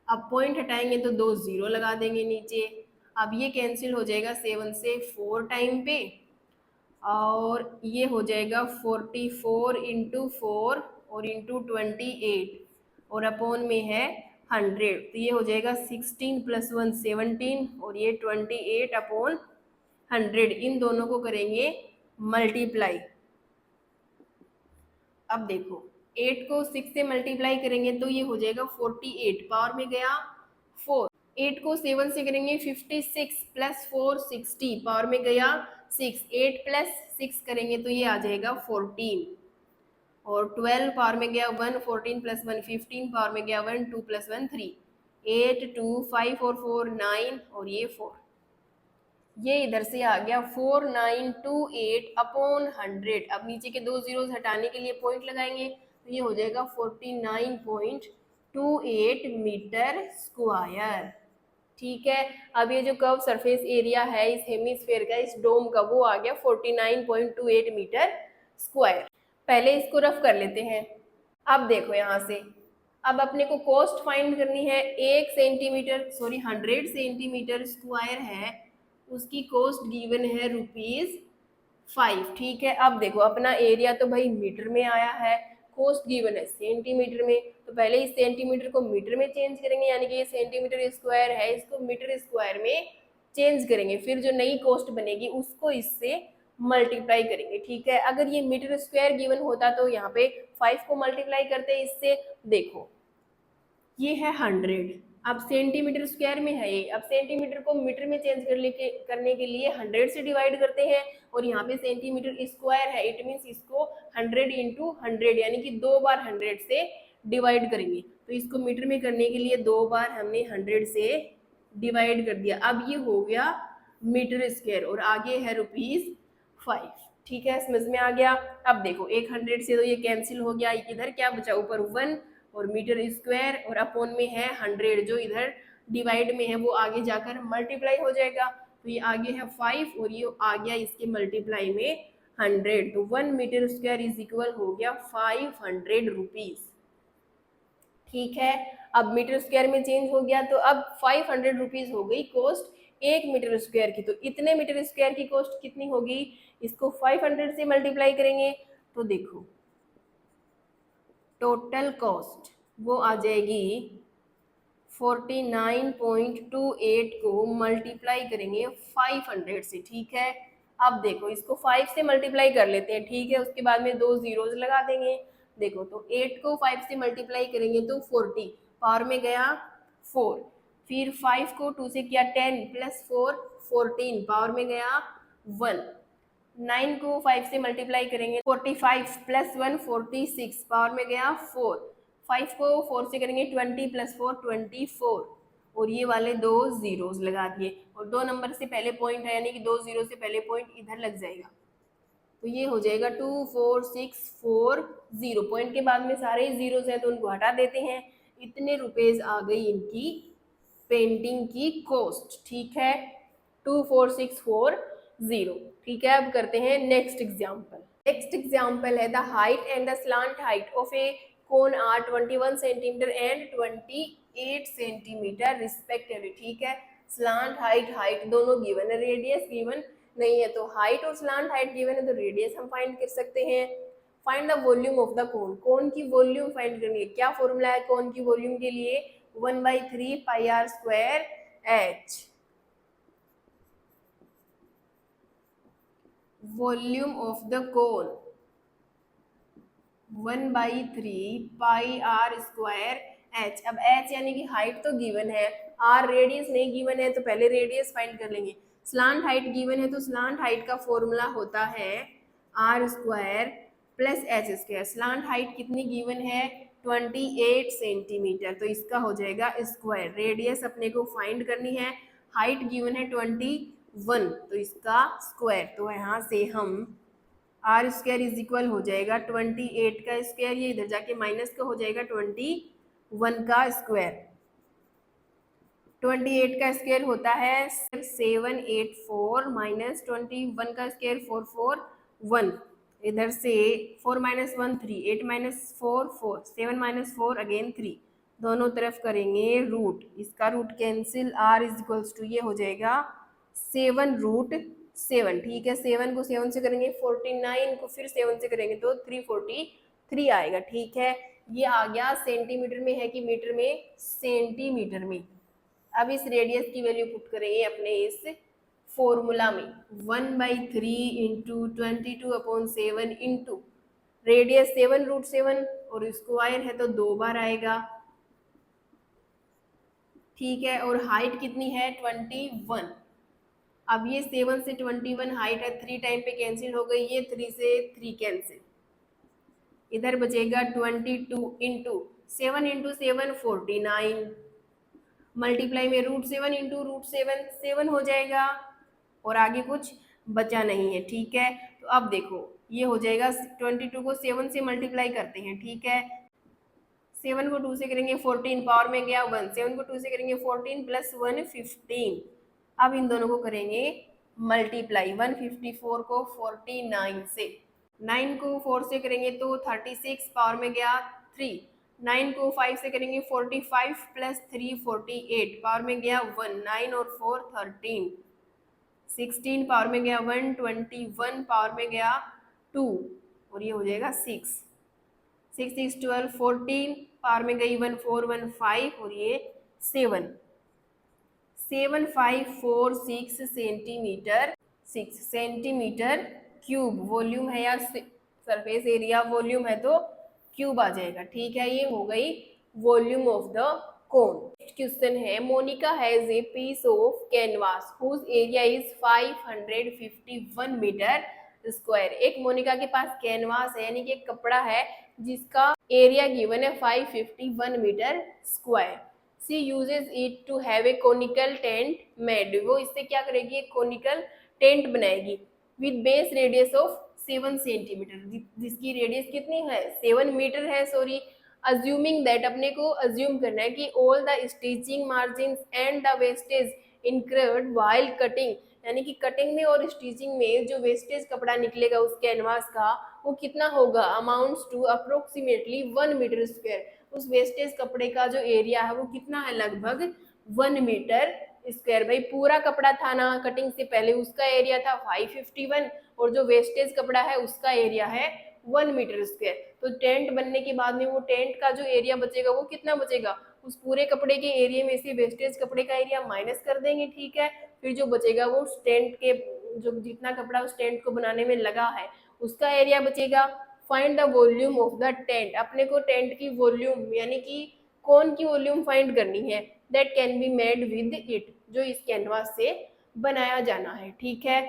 अब पॉइंट हटाएंगे तो 2 0 लगा देंगे नीचे, अब ये कैंसिल हो जाएगा 7 से 4 टाइम पे, और ये हो जाएगा 44 × 4 और इंटू 28 और अपॉन में है 100, तो ये हो जाएगा 16 + 1 17 और ये 28/100, इन दोनों को करेंगे मल्टीप्लाई। अब देखो 8 को 6 से मल्टीप्लाई करेंगे तो ये हो जाएगा 48, पावर में गया 4, 8 को 7 से करेंगे 56 + 4 60, पावर में गया 6, 8 + 6 करेंगे तो ये आ जाएगा 14, और 12 पावर में गया 1, 14 + 1 15, पावर में गया 1, 2 + 1 3, 8 2 5 और 4 9 और ये 4, ये इधर से आ गया 4928/100। अब नीचे के 2 जीरोस हटाने के लिए पॉइंट लगाएंगे तो ये हो जाएगा 49.28 मीटर स्क्वायर, ठीक है। अब ये जो कर्व सरफेस एरिया है इस हेमिस्फीयर का, इस डोम का, वो आ गया 49.28 मीटर स्क्वायर। पहले इसको रफ कर लेते हैं। अब देखो यहाँ से, अब अपने को कॉस्ट फाइंड करनी है, 1 सेंटीमीटर 100 सेंटीमीटर स्क्वायर है, उसकी कॉस्ट गिवन है ₹5, ठीक है। अब देखो अपना एरिया तो भाई मीटर में आया है, कॉस्ट गिवन है सेंटीमीटर में, तो पहले इस सेंटीमीटर को मीटर में चेंज करेंगे, यानी कि ये सेंटीमीटर स्क्वायर है, इसको मीटर स्क्वायर में चेंज करेंगे, फिर जो नई कॉस्ट बनेगी उसको इससे मल्टीप्लाई करेंगे, ठीक है। अगर ये मीटर स्क्वायर गिवन होता तो यहाँ पे 5 को मल्टीप्लाई करते इससे, देखो ये है 100, अब सेंटीमीटर स्क्वायर में है ये, अब सेंटीमीटर को मीटर में चेंज करने के लिए 100 से डिवाइड करते हैं, और यहाँ पे सेंटीमीटर स्क्वायर है, इट मीन्स इसको 100 × 100 यानी कि 2 बार 100 से डिवाइड करेंगे, तो इसको मीटर में करने के लिए 2 बार हमने 100 से डिवाइड कर दिया। अब ये हो गया मीटर स्क्वायर और आगे है ₹5, ठीक है, समझ में आ गया। अब देखो 100 से तो ये कैंसिल हो गया, इधर क्या बचा, ऊपर 1 और मीटर स्क्वायर और अपॉन में है 100, जो इधर डिवाइड में है वो आगे जाकर मल्टीप्लाई हो जाएगा, तो ये आगे है 5 और ये आ गया इसके मल्टीप्लाई में 100, तो 1 मीटर स्क्वायर इज इक्वल हो गया ₹500, ठीक है। अब मीटर स्क्वायर में चेंज हो गया तो अब ₹500 हो गई कॉस्ट 1 मीटर स्क्वायर की, तो इतने मीटर स्क्वायर की कॉस्ट कितनी होगी, इसको 500 से मल्टीप्लाई करेंगे तो देखो टोटल कॉस्ट वो आ जाएगी 49.28 को मल्टीप्लाई करेंगे 500 से, ठीक है। अब देखो इसको 5 से मल्टीप्लाई कर लेते हैं, ठीक है, उसके बाद में 2 जीरोज लगा देंगे। देखो तो 8 को 5 से मल्टीप्लाई करेंगे तो 40, पावर में गया 4, फिर 5 को 2 से किया 10 प्लस 4 14, पावर में गया 1, 9 को 5 से मल्टीप्लाई करेंगे 45 प्लस 1 46, पावर में गया 4, 5 को 4 से करेंगे 20 प्लस 4 24, और ये वाले 2 जीरोस लगा दिए, और 2 नंबर से पहले पॉइंट है यानी कि 2 जीरो से पहले पॉइंट इधर लग जाएगा, तो ये हो जाएगा 24640, पॉइंट के बाद में सारे जीरोस हैं तो उनको हटा देते हैं। इतने रुपीज आ गई इनकी पेंटिंग की कॉस्ट, ठीक है, 24640, ठीक है। अब करते हैं नेक्स्ट एग्जाम्पल। नेक्स्ट एग्जाम्पल है the height and the slant height of a cone are 21 centimetre and 28 centimetre respectively, ठीक है। स्लांट हाइट दोनों गिवन है, रेडियस गिवन नहीं है, तो हाइट और स्लांट हाइट गिवन है तो रेडियस हम फाइंड कर सकते हैं। Find the volume of the cone, cone की वॉल्यूम फाइंड करनी है। क्या फॉर्मूला है कोन की वॉल्यूम के लिए, 1/3 pi are square h. Volume of the cone 1/3 pi are square h. अब एच यानी कि हाइट तो गिवन है, आर रेडियस नहीं गिवन है, तो पहले रेडियस फाइंड कर लेंगे। स्लांट हाइट गिवन है तो स्लांट हाइट का फॉर्मूला होता है R square plus H square. Slant height कितनी गिवन है, 28 सेंटीमीटर, तो इसका हो जाएगा स्क्वायर। रेडियस अपने को फाइंड करनी है, हाइट गिवन है 21, तो इसका स्क्वायर, तो यहाँ से हम आर स्क्वायर इज इक्वल हो जाएगा 28 का स्क्वायर, ये इधर जाके माइनस का हो जाएगा 21 का स्क्वायर। 28 का स्क्वायर होता है 784 माइनस 21 का स्क्वायर 441, इधर से 4 माइनस 1 3, 8 माइनस 4 4, 7 माइनस 4 अगेन 3, दोनों तरफ करेंगे रूट, इसका root cancel, R is equals to ये हो जाएगा 7√7, ठीक है। 7 को 7 से करेंगे 49 को फिर 7 से करेंगे तो 343 आएगा, ठीक है। ये आ गया सेंटीमीटर में है कि मीटर में, सेंटीमीटर में। अब इस रेडियस की वैल्यू पुट करेंगे अपने इस फॉर्मूला में, 1/3 इंटू 22/7 इंटू रेडियस 7√7 और स्क्वायर है तो 2 बार आएगा, ठीक है। और हाइट कितनी है 21। अब ये 7 से 21 हाइट है, 3 टाइम पे कैंसिल हो गई, ये 3 से 3 कैंसिल, इधर बचेगा 22 इंटू 7 इंटू 7 49, मल्टीप्लाई में √7 इंटू √7 7 हो जाएगा, और आगे कुछ बचा नहीं है, ठीक है। तो अब देखो ये हो जाएगा 22 को 7 से मल्टीप्लाई करते हैं, ठीक है। 7 को 2 से करेंगे 14, पावर में गया 1, 7 को 2 से करेंगे 14 प्लस 1 15। अब इन दोनों को करेंगे मल्टीप्लाई, 154 को 49 से, 9 को 4 से करेंगे तो 36, पावर में गया 3, 9 को 5 से करेंगे 45 प्लस 3 48, पावर में गया 1, 9 और 4 13, 16, पावर में गया 1, 21, पावर में गया 2, और ये हो जाएगा 6, 6 6 12 14, पावर में गई 1 4 1 5, और ये 7 7546 सेंटीमीटर 6 सेंटीमीटर क्यूब वॉल्यूम है, या सरफेस एरिया वॉल्यूम है तो क्यूब आ जाएगा, ठीक है। ये हो गई volume of the cone. Question है Monica has a piece of canvas whose area is 551 metre square. एक मोनिका के पास कैनवास है यानी कि एक कपड़ा है जिसका एरिया गिवन है 551 metre square. She uses it to have a conical tent made. वो इससे क्या करेगी, एक कोनिकल टेंट बनाएगी with base radius of 7 centimetre, जिसकी रेडियस कितनी है 7 मीटर है, सॉरी। अज्यूमिंग दैट, अपने को अज्यूम करना है कि all the stitching margin and the wastage incurred while cutting, यानी कि कटिंग में और स्टिचिंग में जो वेस्टेज कपड़ा निकलेगा उस कैनवास का वो कितना होगा, amounts to approximately 1 metre square. उस वेस्टेज कपड़े का जो एरिया है वो कितना है, लगभग 1 मीटर स्क्वायर। भाई पूरा कपड़ा था ना कटिंग से पहले, उसका एरिया था 551 और जो वेस्टेज कपड़ा है उसका एरिया है 1 मीटर स्क्वायर। तो टेंट बनने के बाद में वो टेंट का जो एरिया बचेगा वो कितना बचेगा, उस पूरे कपड़े के एरिया में से वेस्टेज कपड़े का एरिया माइनस कर देंगे, ठीक है। फिर जो बचेगा वो टेंट के जो जितना कपड़ा उस टेंट को बनाने में लगा है उसका एरिया बचेगा। Find the volume of the tent, अपने को टेंट की वॉल्यूम यानी कि कौन की वॉल्यूम फाइंड करनी है, that can be made with it, जो इस कैनवास से बनाया जाना है, ठीक है।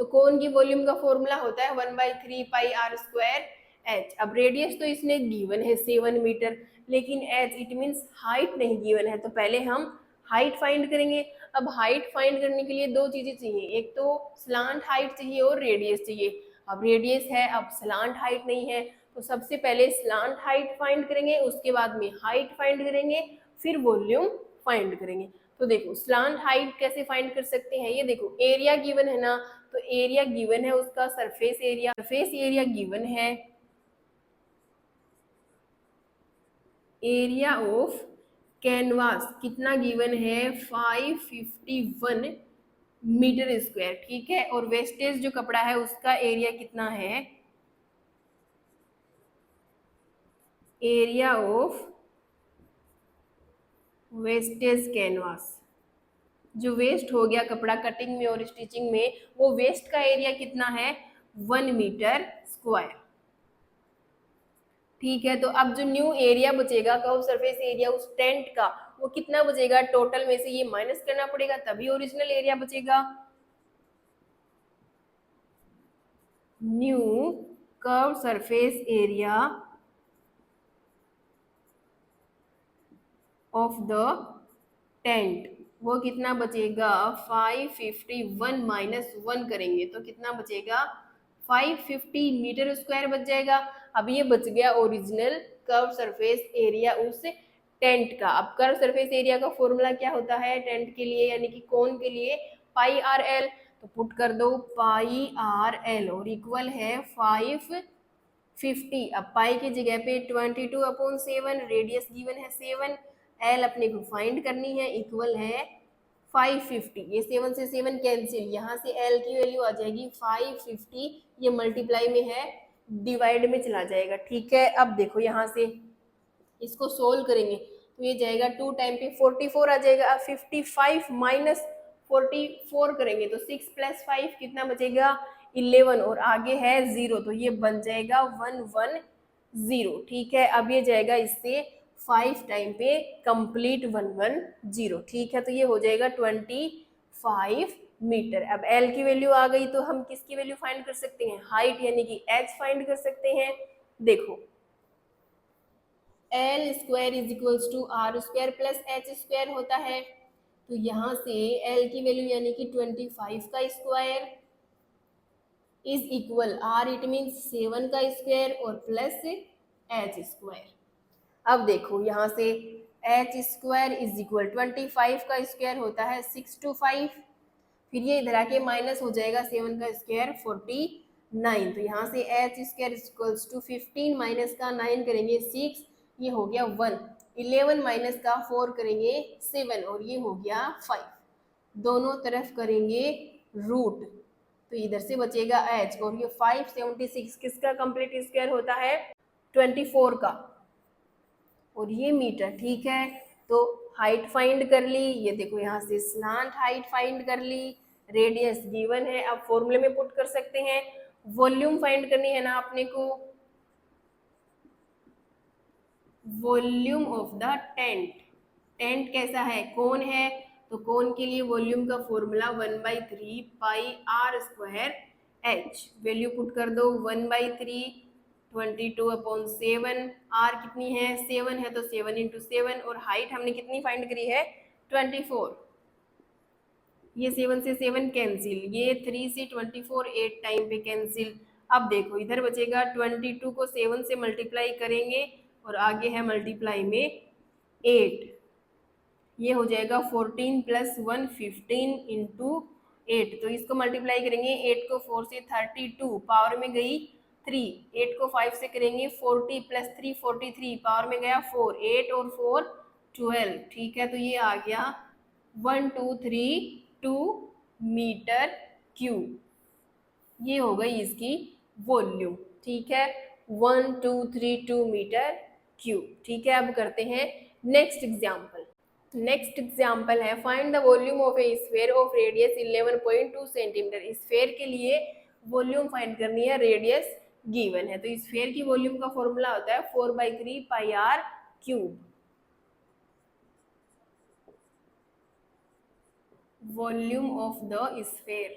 तो कौन की वॉल्यूम का फॉर्मूला होता है 1/3 पाई आर स्क्वायर एच। अब रेडियस तो इसने गिवन है 7 मीटर, लेकिन एच इट मीन्स हाइट नहीं गिवन है, तो पहले हम हाइट फाइंड करेंगे। अब हाइट फाइंड करने के लिए दो चीजें चाहिए, एक तो स्लांट हाइट चाहिए और रेडियस चाहिए। अब रेडियस है, अब स्लांट हाइट नहीं है, तो सबसे पहले स्लांट हाइट फाइंड करेंगे, उसके बाद में हाइट फाइंड करेंगे, फिर वॉल्यूम फाइंड करेंगे। तो देखो स्लांट हाइट कैसे फाइंड कर सकते हैं, ये देखो एरिया गिवन है ना, तो एरिया गिवन है उसका सरफेस एरिया गिवन है, एरिया ऑफ कैनवास कितना गिवन है 551 मीटर स्क्वायर, ठीक है। और वेस्टेज जो कपड़ा है उसका एरिया कितना है, एरिया ऑफ वेस्टेज कैनवास, जो वेस्ट हो गया कपड़ा कटिंग में और स्टिचिंग में, वो वेस्ट का एरिया कितना है 1 मीटर स्क्वायर, ठीक है। तो अब जो न्यू एरिया बचेगा कर्व सरफेस एरिया उस टेंट का, वो कितना बचेगा, टोटल में से ये माइनस करना पड़ेगा तभी ओरिजिनल एरिया बचेगा। New curve surface area of the tent, वो कितना बचेगा 551 माइनस 1 करेंगे तो कितना बचेगा 550 मीटर स्क्वायर बच जाएगा। अब ये बच गया ओरिजिनल कर्व सरफेस एरिया उस टेंट का। अब कर्व सरफेस एरिया का फॉर्मूला क्या होता है टेंट के लिए यानी कि कोन के लिए, पाई आर एल। तो पुट कर दो पाई आर एल और इक्वल है 550। अब पाई की जगह पे 22/7, रेडियस गिवन है 7, एल अपने को फाइंड करनी है, इक्वल है 550। ये 7 से 7 कैंसिल, यहाँ से एल की वैल्यू आ जाएगी 550, ये मल्टीप्लाई में है डिवाइड में चला जाएगा, ठीक है। अब देखो यहाँ से इसको सोल्व करेंगे तो ये जाएगा 2 टाइम पे 44 आ जाएगा। अब 55 माइनस 44 करेंगे तो 6 + 5 कितना बचेगा 11 और आगे है 0 तो ये बन जाएगा 110, ठीक है। अब ये जाएगा इससे 5 टाइम पे कंप्लीट 110, ठीक है। तो ये हो जाएगा 25 मीटर। अब एल की वैल्यू आ गई तो हम किसकी वैल्यू फाइंड कर सकते हैं, हाइट यानी कि एच फाइंड कर सकते हैं। देखो L square is equals to R square plus H square होता है, तो यहाँ से एल की वैल्यू यानी कि 25 का square is equal R it means 7 का स्क्वायर और प्लस एच स्क्वायर। अब देखो यहाँ से एच स्क्वायर इज इक्वल 25 का स्क्वायर होता है 625, फिर ये इधर आके माइनस हो जाएगा 7 का स्क्वायर 49, तो यहाँ से H square equals to 15 minus का 9 करेंगे 6, ये हो गया 1, 11 माइनस का 4 करेंगे 7 और ये हो गया 5, दोनों तरफ करेंगे रूट तो इधर से बचेगा एच और ये 576 किसका कंप्लीट स्क्वायर होता है 24 का और ये मीटर, ठीक है। तो हाइट फाइंड कर ली, ये देखो यहाँ से स्लांट हाइट फाइंड कर ली, रेडियस गिवन है, अब फॉर्मूले में पुट कर सकते हैं। वॉल्यूम फाइंड करनी है ना अपने को, volume of the tent, tent कैसा है कोन है, तो कोन के लिए वॉल्यूम का formula 1/3 pi are square H, value put कर दो 1/3 22/7, आर कितनी है 7 है तो 7 × 7 और हाइट हमने कितनी फाइंड करी है 24, ये 7 से 7 कैंसिल, ये 3 से 24 8 टाइम पे कैंसिल। अब देखो इधर बचेगा 22 को 7 से मल्टीप्लाई करेंगे और आगे है मल्टीप्लाई में 8, ये हो जाएगा 14 + 1 15 × 8, तो इसको मल्टीप्लाई करेंगे 8 को 4 से 32 पावर में गई 3, 8 को 5 से करेंगे 40 + 3 43 पावर में गया 4, 8 और 4 12, ठीक है। तो ये आ गया 1232 मीटर क्यूब, ये हो गई इसकी वॉल्यूम। ठीक है, 1232 मीटर क्यूब। ठीक है, अब करते हैं नेक्स्ट एग्जाम्पल। नेक्स्ट एग्जाम्पल है find the volume of A sphere of radius 11.2 centimetre. Sphere के लिए वॉल्यूम फाइंड करनी है, रेडियस गिवन है। तो स्फीयर की वॉल्यूम का फॉर्मूला होता है 4/3 pi r cube. Volume of the sphere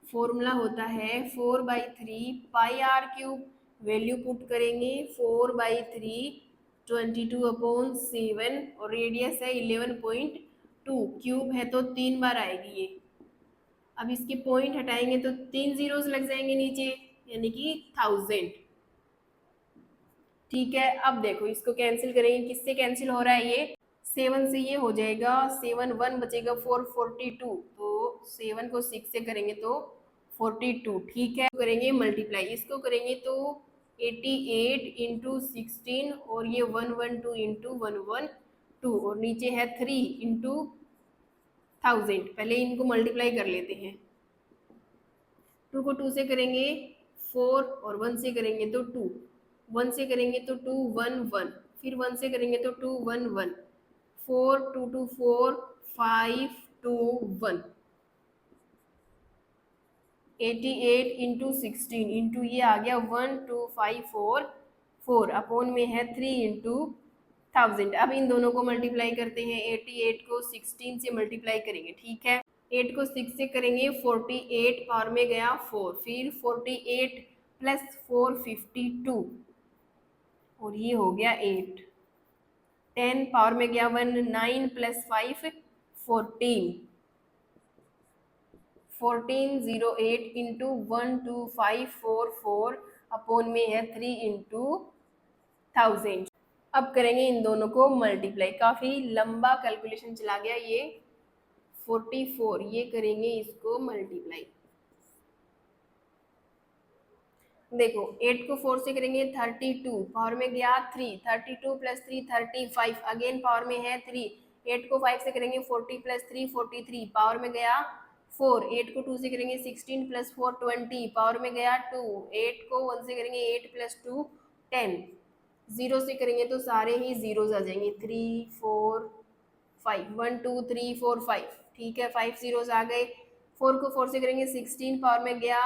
formula होता है 4/3 pi r cube. Value put करेंगे 4/3 22/7 और रेडियस है 11.2, क्यूब है तो 3 बार आएगी ये। अब इसके पॉइंट हटाएंगे तो 3 जीरोस लग जाएंगे नीचे, यानी कि 1000। ठीक है, अब देखो इसको कैंसिल करेंगे, किससे कैंसिल हो रहा है ये, 7 से ये हो जाएगा, 7 1 बचेगा 442, तो 7 को 6 से करेंगे तो 42। ठीक है, करेंगे मल्टीप्लाई, इसको करेंगे तो 88 इंटू 16 और ये 112 इंटू 112 और नीचे है 3 इंटू 1000। पहले इनको मल्टीप्लाई कर लेते हैं। 2 को 2 से करेंगे 4 और 1 से करेंगे तो 2, 1 से करेंगे तो 2 1 1, फिर 1 से करेंगे तो 2 1 1, 4 2 2 4 5 2 1, 88 इंटू 16 इंटू ये आ गया 12544 अपॉन में है 3 इंटू 1000। अब इन दोनों को मल्टीप्लाई करते हैं, 88 को 16 से मल्टीप्लाई करेंगे। ठीक है, 8 को 6 से करेंगे 48 पावर में गया 4, फिर 48 प्लस 4 52 और ये हो गया 8, 10 पावर में गया 1, 9 प्लस 5 14, 1408 इंटू 12544 अपॉन में है 3 इंटू 1000। अब करेंगे इन दोनों को मल्टीप्लाई, काफ़ी लंबा कैलकुलेशन चला गया ये। 44 ये करेंगे इसको मल्टीप्लाई, देखो 8 को 4 से करेंगे 32, पावर में गया 3, 32 प्लस 3 35, अगेन पावर में है 3, 8 को 5 से करेंगे 40 प्लस 3 43, पावर में गया 4, 8 को 2 से करेंगे 16 प्लस 4 20, पावर में गया 2, 8 को 1 से करेंगे 8 प्लस 2 10, 0 से करेंगे तो सारे ही जीरोज आ जाएंगे, 3 4 5 1 2 3 4 5। ठीक है, 5 जीरोज आ गए। 4 को 4 से करेंगे 16, पावर में गया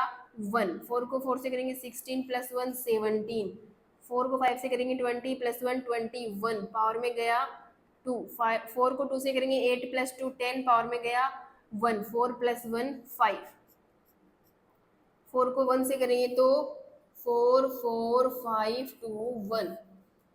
1, 4 को 4 से करेंगे 16 प्लस 1 17, 4 को 5 से करेंगे 20 प्लस 1 21, पावर में गया 2, 4 को 2 से करेंगे 8 प्लस 2 10, पावर में गया 1, 4 प्लस 1 5, 4 को 1 से करेंगे तो 4 4 5 2 1,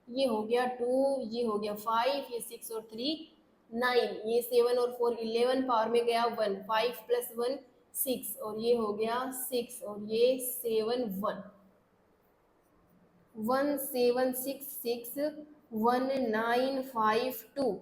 ये हो गया 2, ये हो गया 5, ये 6 और 3 9, ये 7 और 4 11, पावर में गया 1, 5 प्लस 1 6 और ये हो गया 6 और ये 7 1, 1766 1952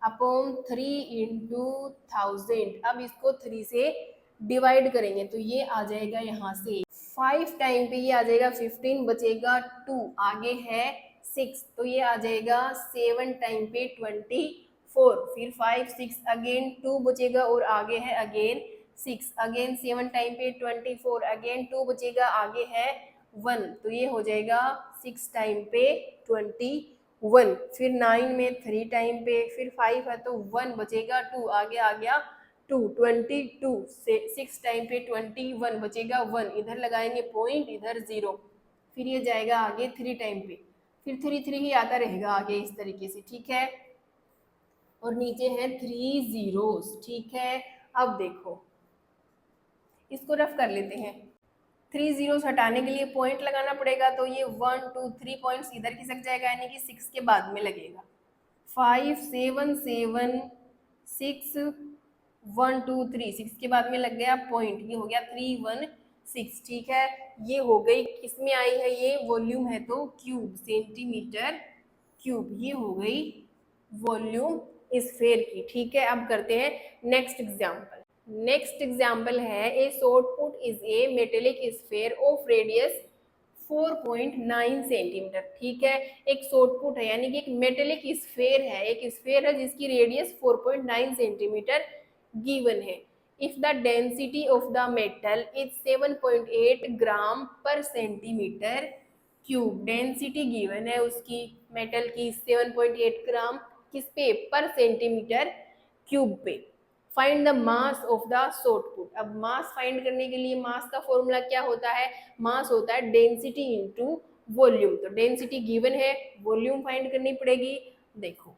अपॉन 3 इंटू 1000। अब इसको 3 से डिवाइड करेंगे तो ये आ जाएगा यहाँ से 5 टाइम पे ये आ जाएगा 15, बचेगा 2, आगे है 6 तो ये आ जाएगा 7 टाइम पे 24, फिर 5 6 अगेन 2 बचेगा और आगे है अगेन 6, अगेन 7 टाइम पे 24, अगेन 2 बचेगा, आगे है 1 तो ये हो जाएगा 6 टाइम पे 21, फिर 9 में 3 टाइम पे, फिर 5 है तो 1 बचेगा 2, आगे आ गया 2, 22 से 6 टाइम पे 21 बचेगा 1, इधर लगाएंगे पॉइंट, इधर 0, फिर ये जाएगा आगे 3 टाइम पे, फिर 3 3 ही आता रहेगा आगे इस तरीके से। ठीक है, और नीचे है 3 जीरोस। ठीक है, अब देखो इसको रफ कर लेते हैं। 3 जीरोस हटाने के लिए पॉइंट लगाना पड़ेगा, तो ये 1 2 3 पॉइंट्स इधर खिसक जाएगा, यानी कि 6 के बाद में लगेगा। 5 7 7 6 1 2 3, 6 के बाद में लग गया पॉइंट, ये हो गया 3 1 6। ठीक है, ये हो गई, किसमें आई है ये, वॉल्यूम है तो क्यूब, सेंटीमीटर क्यूब, ये हो गई वॉल्यूम स्फीयर की। ठीक है, अब करते हैं नेक्स्ट एग्जाम्पल। नेक्स्ट एग्जाम्पल है ए short put is a metallic sphere of radius 4.9 centimetre. ठीक है, एक शॉर्ट पुट है यानी कि एक मेटेलिक स्फेयर है, एक स्फेयर है जिसकी रेडियस 4.9 सेंटीमीटर गिवन है। If the density of the metal is 7.8 ग्राम पर सेंटीमीटर क्यूब, डेंसिटी गिवन है उसकी मेटल की 7.8 ग्राम किस पे, पर सेंटीमीटर क्यूब पे। Find the mass of the short put. अब मास फाइंड करने के लिए मास का फॉर्मूला क्या होता है, मास होता है डेंसिटी इनटू वॉल्यूम। तो डेंसिटी गिवन है, वॉल्यूम फाइंड करनी पड़ेगी। देखो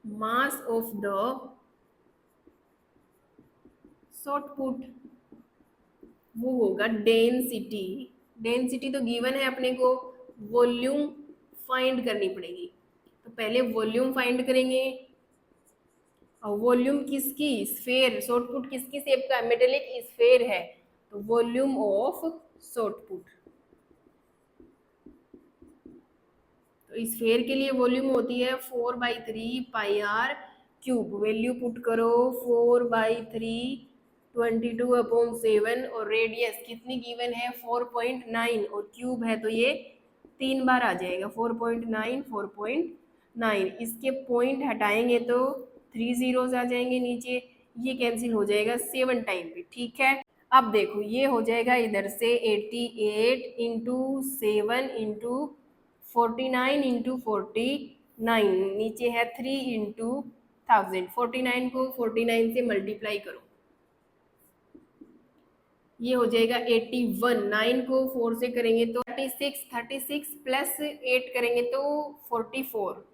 mass of the short put वो होगा डेंसिटी, डेंसिटी तो गिवन है अपने को, वॉल्यूम फाइंड करनी पड़ेगी। तो पहले वॉल्यूम फाइंड करेंगे, और वॉल्यूम किसकी, स्फेयर, शॉर्ट पुट किसकी शेप का, मेटेलिक स्फेयर है, तो वॉल्यूम ऑफ शॉर्ट पुट। तो स्फेयर के लिए वॉल्यूम होती है 4/3 pi r cube. Value put करो 4/3 22/7, और रेडियस कितनी गिवन है 4.9, और क्यूब है तो ये 3 बार आ जाएगा 4.9 4.9। इसके पॉइंट हटाएंगे तो 3 जीरोस आ जाएंगे नीचे, ये कैंसिल हो जाएगा 7 टाइम पे। ठीक है, अब देखो ये हो जाएगा इधर से 88 इंटू 7 इंटू 49 इंटू 49, नीचे है 3 इंटू 1000। 49 को 49 से मल्टीप्लाई करो, ये हो जाएगा 81। 9 को 4 से करेंगे तो 36, 36 प्लस 8 करेंगे तो 44।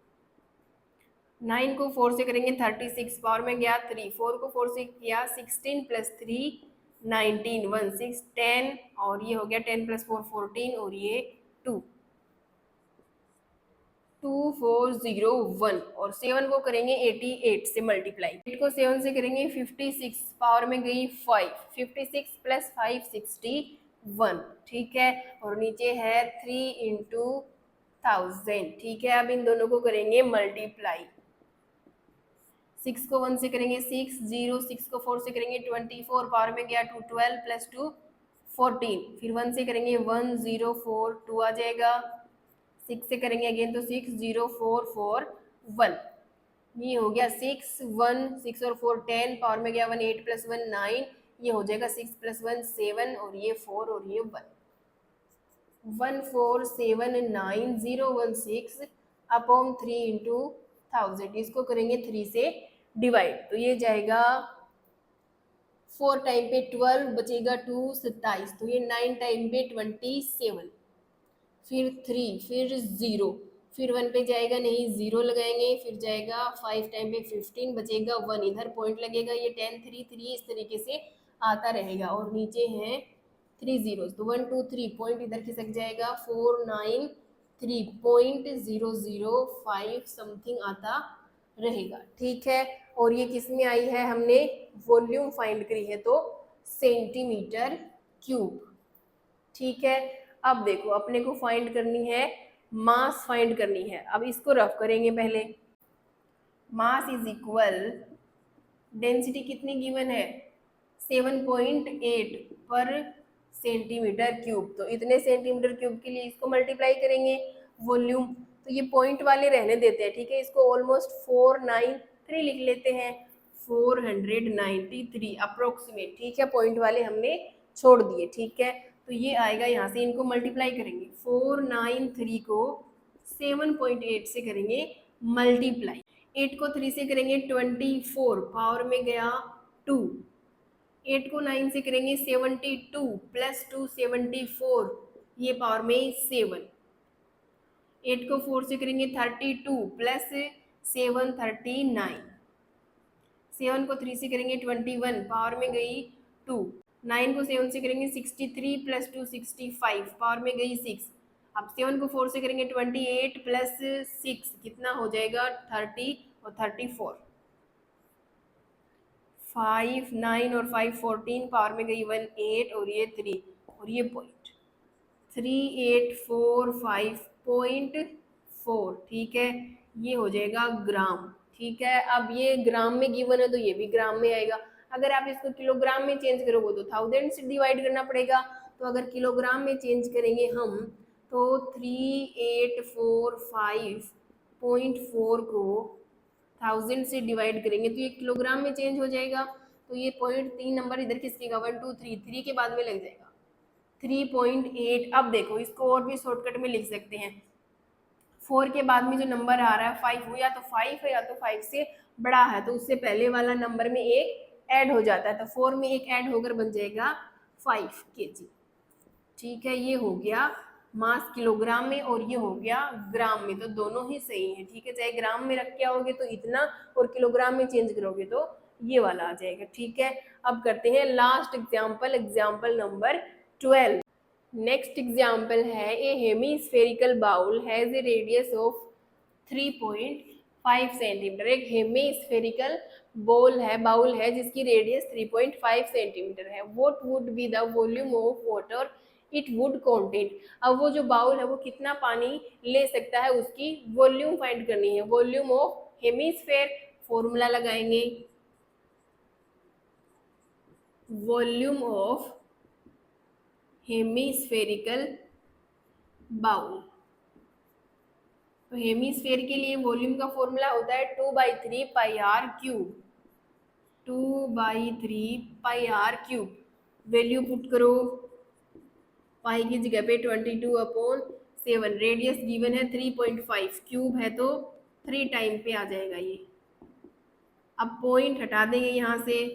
9 को 4 से करेंगे 36, पावर में गया 3, 4 को 4 से किया 16 प्लस 3 19, 1 6 10, और ये हो गया 10 प्लस 4 14, और ये 2 2401, और 7 को करेंगे 88 से मल्टीप्लाई, 8 को 7 से करेंगे 56, पावर में गई 5, 56 प्लस 5 61। ठीक है, और नीचे है 3 इंटू 1000। ठीक है, अब इन दोनों को करेंगे मल्टीप्लाई, 6 को 1 से करेंगे 6 0, 6 को 4 से करेंगे 24, पावर में गया 2 12 प्लस 2 14, फिर 1 से करेंगे 1 0 4 2 आ जाएगा, 6 से करेंगे अगेन तो 6 0 4 4 1, ये हो गया 6 1 6 और 4 10, पावर में गया 1 8 प्लस 1 9, ये हो जाएगा 6 प्लस 1 7, और ये 4 और ये 1, 1 4 7 9 0 1 6 अपॉन 3 इंटू 1000। इसको करेंगे 3 से डिवाइड, तो ये जाएगा 4 टाइम पे 12 बचेगा 2 27, तो ये 9 टाइम पे 27, फिर 3, फिर 0, फिर 1 पे जाएगा नहीं 0 लगाएंगे, फिर जाएगा 5 टाइम पे 15 बचेगा 1, इधर पॉइंट लगेगा, ये 10 3 3 इस तरीके से आता रहेगा, और नीचे है 3 जीरो, तो 1 2 3 पॉइंट इधर खिसक जाएगा 4 9 3.005 समथिंग आता रहेगा। ठीक है, और ये किस में आई है, हमने वॉल्यूम फाइंड करी है तो सेंटीमीटर क्यूब। ठीक है, अब देखो अपने को फाइंड करनी है, मास फाइंड करनी है। अब इसको रफ करेंगे पहले, मास इज इक्वल, डेंसिटी कितनी गिवन है 7.8 पर सेंटीमीटर क्यूब, तो इतने सेंटीमीटर क्यूब के लिए इसको मल्टीप्लाई करेंगे वॉल्यूम, तो ये पॉइंट वाले रहने देते हैं। ठीक है, इसको ऑलमोस्ट 493 लिख लेते हैं, 493 अप्रोक्सीमेट। ठीक है, पॉइंट वाले हमने छोड़ दिए। ठीक है, तो ये आएगा, यहाँ से इनको मल्टीप्लाई करेंगे, 493 को 7.8 से करेंगे मल्टीप्लाई, 8 को 3 से करेंगे 24, पावर में गया 2, 8 को 9 से करेंगे 72 प्लस 2 74, ये पावर में 7, 8 को 4 से करेंगे 32 प्लस 7 39, 7 को 3 से करेंगे 21, पावर में गई 2, 9 को 7 से करेंगे 63 प्लस 2 65, पावर में गई 6, अब 7 को 4 से करेंगे 28 प्लस 6 कितना हो जाएगा 30, और 34, 5 9 और 5 14, पावर में गई 1 8, और ये 3, और ये पॉइंट 3845.4। ठीक है, ये हो जाएगा ग्राम। ठीक है, अब ये ग्राम में गिवन है तो ये भी ग्राम में आएगा। अगर आप इसको किलोग्राम में चेंज करोगे तो 1000 से डिवाइड करना पड़ेगा, तो अगर किलोग्राम में चेंज करेंगे हम तो 3845.4 को 1000 से डिवाइड करेंगे तो ये किलोग्राम में चेंज हो जाएगा। तो ये 0.3 नंबर इधर किसके 1 2 3 3 के बाद में लग जाएगा 3.8। अब देखो इसको और भी शॉर्टकट में लिख सकते हैं, 4 के बाद में जो नंबर आ रहा है 5 वो या तो 5 है या तो 5 से बड़ा है, तो उससे पहले वाला नंबर में एक ऐड हो जाता है, तो 4 में एक ऐड होकर बन जाएगा 5 kg। ठीक है, ये हो गया मास किलोग्राम में और ये हो गया ग्राम में, तो दोनों ही सही है। ठीक है, चाहे ग्राम में रख के आओगे तो इतना और किलोग्राम में चेंज करोगे तो ये वाला आ जाएगा। ठीक है, अब करते हैं last example, example number 12। Next example है a hemispherical bowl has a radius of 3.5 centimetre. एक हेमीस्फेरिकल बाउल है जिसकी रेडियस 3.5 सेंटीमीटर है। What would be the volume of water it would contain. अब वो जो बाउल है वो कितना पानी ले सकता है उसकी वॉल्यूम फाइंड करनी है। वॉल्यूम ऑफ हेमीस्फेयर, फॉर्मूला लगाएंगे वॉल्यूम ऑफ हेमीस्फेरिकल बाउल। तो हेमीस्फेयर के लिए वॉल्यूम का फॉर्मूला होता है 2/3 pi r cube. 2/3 pi r cube, value put करो, पाई की जगह पे 22/7। रेडियस गिवन है 3.5, क्यूब है तो 3 टाइम पे आ जाएगा ये। अब पॉइंट हटा देंगे यहाँ से,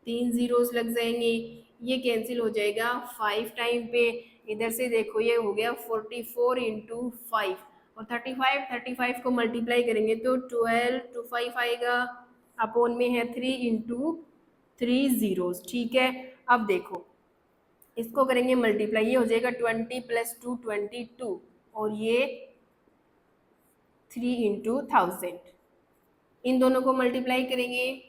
3 जीरोस लग जाएंगे, ये कैंसिल हो जाएगा 5 टाइम पे। इधर से देखो ये हो गया 44 × 5 और 35 को मल्टीप्लाई करेंगे तो 12 to 5 आएगा, अपोन में है 3 × 3 जीरोस। ठीक है, अब देखो इसको करेंगे मल्टीप्लाई, ये हो जाएगा 20 + 2 22 और ये 3 × 1000। इन दोनों को मल्टीप्लाई करेंगे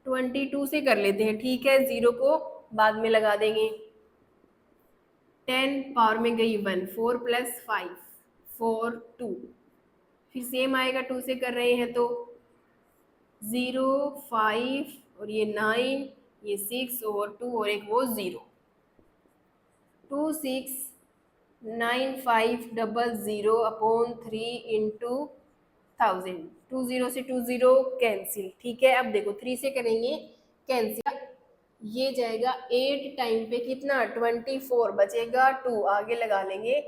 22 से कर लेते हैं। ठीक है, 0 को बाद में लगा देंगे, 10 पावर में गई 1, 4 + 5 4 2, फिर सेम आएगा 2 से कर रहे हैं तो 0 5 और ये 9, ये 6 और 2 और एक वो 0, 269500/3 × 1000। 20 से 20 कैंसिल। ठीक है, अब देखो 3 से करेंगे कैंसिल, ये जाएगा 8 टाइम पे कितना 24 बचेगा 2, आगे लगा लेंगे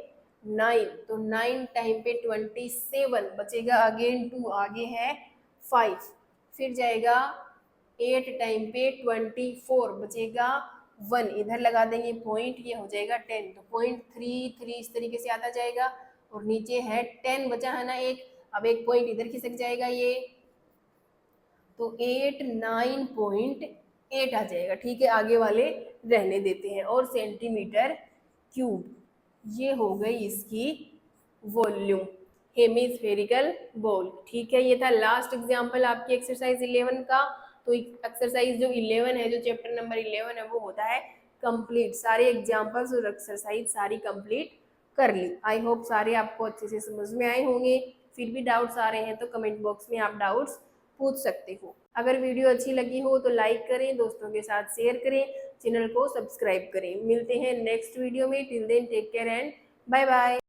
9, तो 9 टाइम पे 27 बचेगा, अगेन 2 आगे है 5, फिर जाएगा 8 टाइम पे 24 बचेगा 1, इधर लगा देंगे पॉइंट, ये हो जाएगा 10, तो 0.33 इस तरीके से आता जाएगा और नीचे है 10 बचा है ना एक, अब एक पॉइंट इधर खिसक जाएगा ये, तो 89.8 आ जाएगा। ठीक है, आगे वाले रहने देते हैं, और सेंटीमीटर क्यूब, ये हो गई इसकी वॉल्यूम हेमीस्फेरिकल बॉल। ठीक है, ये था लास्ट एग्जांपल आपकी एक्सरसाइज 11 का। तो एक्सरसाइज जो 11 है, जो चैप्टर नंबर 11 है, वो होता है कंप्लीट। सारे एग्जांपल्स और एक्सरसाइज सारी कंप्लीट कर ली। आई होप सारे आपको अच्छे से समझ में आए होंगे। फिर भी डाउट्स आ रहे हैं तो कमेंट बॉक्स में आप डाउट्स पूछ सकते हो। अगर वीडियो अच्छी लगी हो तो लाइक करें, दोस्तों के साथ शेयर करें, चैनल को सब्सक्राइब करें। मिलते हैं नेक्स्ट वीडियो में। Till then take care and bye bye.